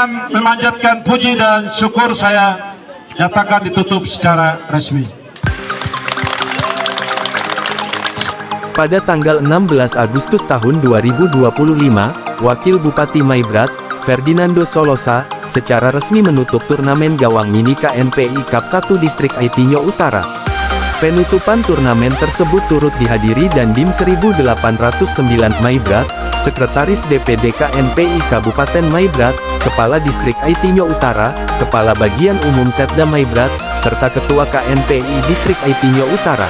Dengan memanjatkan puji dan syukur, saya nyatakan ditutup secara resmi. Pada tanggal 16 Agustus tahun 2025, Wakil Bupati Maibrat, Ferdinando Solosa, secara resmi menutup turnamen gawang mini KNPI Cup 1 Distrik Aitinyo Utara. Penutupan turnamen tersebut turut dihadiri Dandim 1809 Maibrat, Sekretaris DPD KNPI Kabupaten Maibrat, Kepala Distrik Aitinyo Utara, Kepala Bagian Umum Setda Maibrat, serta Ketua KNPI Distrik Aitinyo Utara.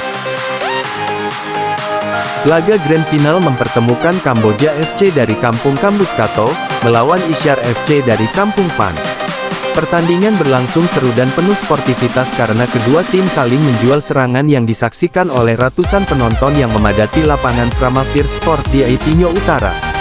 Laga Grand Final mempertemukan Kamboja FC dari Kampung Kambuskato, melawan Isyar FC dari Kampung Pan. Pertandingan berlangsung seru dan penuh sportivitas karena kedua tim saling menjual serangan yang disaksikan oleh ratusan penonton yang memadati lapangan Pramavir Sport di Aitinyo Utara.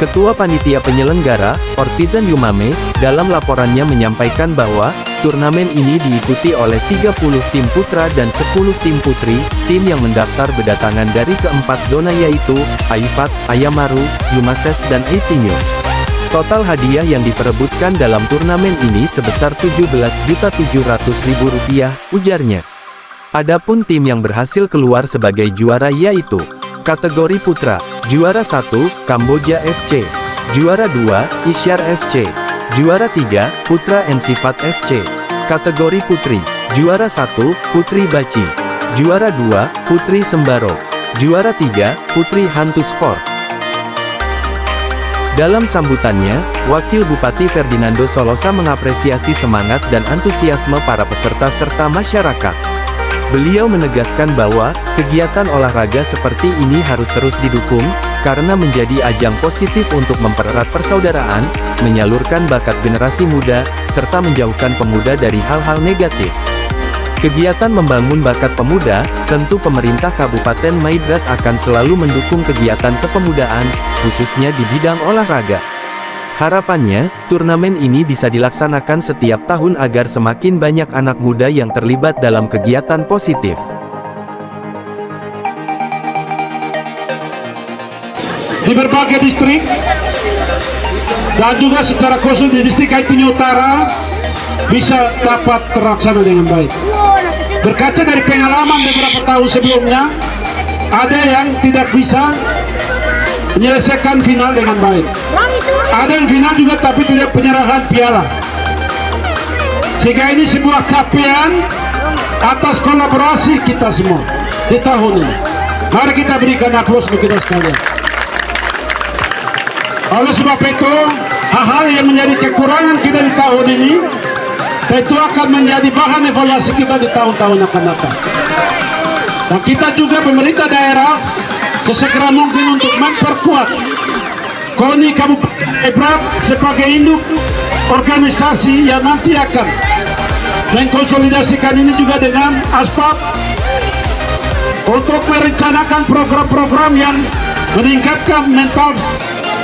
Ketua Panitia Penyelenggara, Ortizan Yumame, dalam laporannya menyampaikan bahwa turnamen ini diikuti oleh 30 tim putra dan 10 tim putri. Tim yang mendaftar berdatangan dari keempat zona yaitu Aifat, Ayamaru, Yumases dan Aitinyo. Total hadiah yang diperebutkan dalam turnamen ini sebesar Rp17.700.000, ujarnya. Adapun tim yang berhasil keluar sebagai juara yaitu kategori putra, juara 1, Kamboja FC, juara 2, Isyar FC, juara 3, Putra Ensifat FC, kategori putri, juara 1, Putri Baci, juara 2, Putri Sembaro, juara 3, Putri Hantu Sport. Dalam sambutannya, Wakil Bupati Ferdinando Solosa mengapresiasi semangat dan antusiasme para peserta serta masyarakat. Beliau menegaskan bahwa, kegiatan olahraga seperti ini harus terus didukung, karena menjadi ajang positif untuk mempererat persaudaraan, menyalurkan bakat generasi muda, serta menjauhkan pemuda dari hal-hal negatif. Kegiatan membangun bakat pemuda, tentu pemerintah Kabupaten Maibrat akan selalu mendukung kegiatan kepemudaan, khususnya di bidang olahraga. Harapannya, turnamen ini bisa dilaksanakan setiap tahun agar semakin banyak anak muda yang terlibat dalam kegiatan positif. Di berbagai distrik, dan juga secara khusus di distrik Aitinyo Utara, bisa dapat terlaksana dengan baik. Berkaca dari pengalaman beberapa tahun sebelumnya, ada yang tidak bisa menyelesaikan final dengan baik. Ada yang final juga tapi tidak penyerahan piala. Sehingga ini sebuah capaian atas kolaborasi kita semua di tahun ini. Mari kita berikan aplaus untuk kita sekalian. Oleh sebab itu, hal-hal yang menjadi kekurangan kita di tahun ini tentu akan menjadi bahan evaluasi kita di tahun-tahun akan datang. Dan kita juga pemerintah daerah sesegera mungkin untuk memperkuat KONI Kabupaten Maibrat sebagai induk organisasi yang nanti akan mengkonsolidasikan ini juga dengan ASPAP untuk merencanakan program-program yang meningkatkan mental,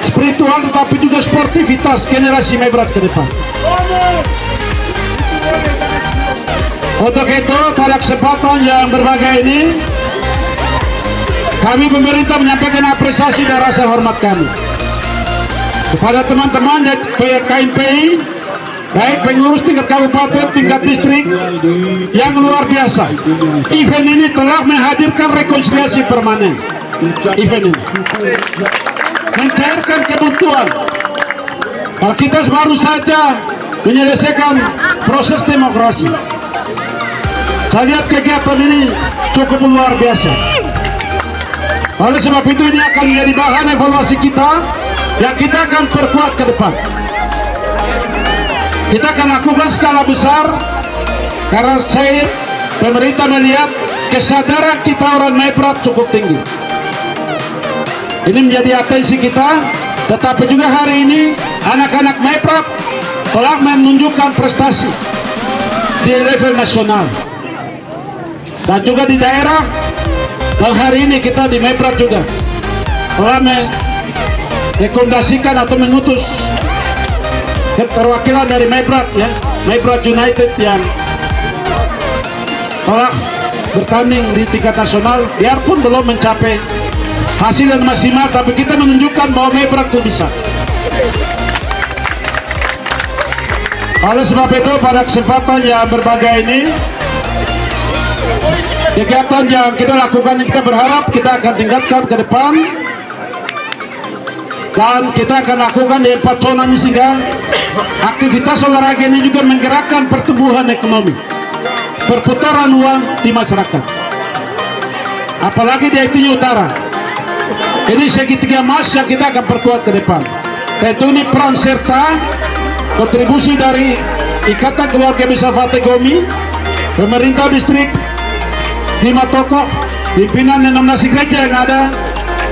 spiritual, tetapi juga sportivitas generasi Maibrat ke depan. Untuk itu, pada kesempatan yang berbahagia ini, kami pemerintah menyampaikan apresiasi dan rasa hormat kami kepada teman-teman dari KNPI, baik pengurus tingkat kabupaten, tingkat distrik, yang luar biasa. Event ini telah menghadirkan rekonsiliasi permanen. Event ini mencairkan kebuntuan. Kalau kita baru saja menyelesaikan proses demokrasi, saya lihat kegiatan ini cukup luar biasa. Oleh sebab itu ini akan menjadi bahan evaluasi kita yang kita akan perkuat ke depan. Kita akan lakukan skala besar karena pemerintah melihat kesadaran kita orang Maibrat cukup tinggi. Ini menjadi atensi kita, tetapi juga hari ini anak-anak Maibrat telah menunjukkan prestasi di level nasional dan juga di daerah. Dan hari ini kita di Maibrat juga telah merekomendasikan atau mengutus perwakilan dari Maibrat, ya, Maibrat United yang telah bertanding di tingkat nasional, biarpun belum mencapai hasil yang maksimal, tapi kita menunjukkan bahwa Maybrat itu bisa. Oleh sebab itu pada kesempatan yang berbahagia ini, kegiatan yang kita lakukan, kita berharap kita akan tingkatkan ke depan, dan kita akan lakukan di 4 zona ini sehingga aktivitas olahraga ini juga menggerakkan pertumbuhan ekonomi, perputaran uang di masyarakat, apalagi di Aitinyo Utara. Ini segitiga emas yang kita akan perkuat ke depan. Tentu ini peran serta kontribusi dari Ikatan Keluarga Besar Fategomi, pemerintah distrik, 5 tokoh, pimpinan 16 gereja yang ada,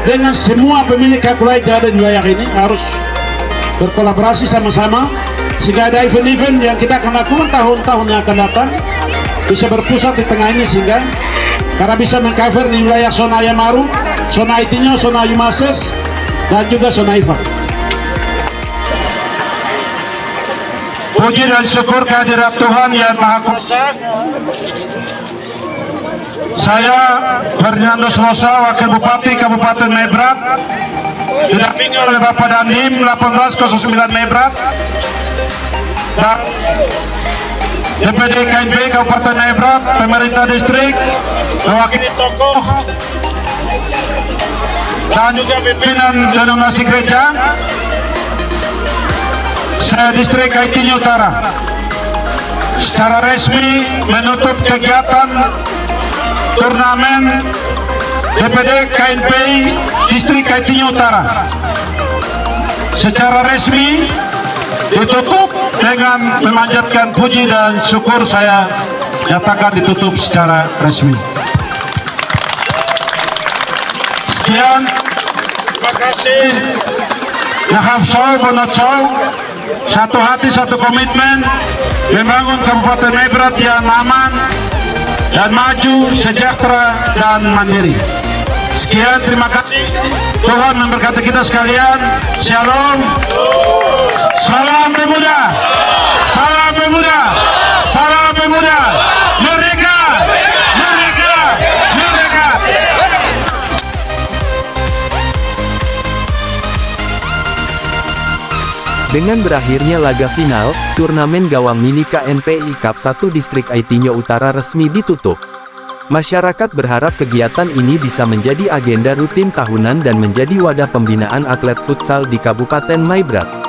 dengan semua pemilik hak wilayah yang ada di wilayah ini harus berkolaborasi sama-sama sehingga ada event-event yang kita akan lakukan tahun-tahun yang akan datang bisa berpusat di tengah ini, sehingga karena bisa mengcover di wilayah zona Yamaru, zona Aitinyo, zona Yumases, dan juga zona Ifa. Puji dan syukur kehadirat Tuhan yang Maha Kuasa. Saya Ferdinando Solosa, Wakil Bupati Kabupaten Maybrat, didampingi oleh Bapak Dandim 1809 Maybrat, dan DPD KNP Kabupaten Maybrat, pemerintah distrik, mewakili tokoh, dan juga pimpinan denominasi gereja. Saya distrik Aitinyo Utara secara resmi menutup kegiatan turnamen DPD KNP distrik Aitinyo Utara. Secara resmi ditutup dengan memanjatkan puji dan syukur. Saya nyatakan ditutup secara resmi. Sekian, terima kasih. Nahafsau Bonotsau, satu hati satu komitmen membangun Kabupaten Maybrat yang aman dan maju, sejahtera dan mandiri. Sekian, terima kasih. Tuhan memberkati kita sekalian. Shalom. Salam pemuda. Salam pemuda. Salam pemuda. Merdeka. Merdeka. Merdeka. Dengan berakhirnya laga final, turnamen gawang mini KNPI Cup 1 Distrik Aitinyo Utara resmi ditutup. Masyarakat berharap kegiatan ini bisa menjadi agenda rutin tahunan dan menjadi wadah pembinaan atlet futsal di Kabupaten Maybrat.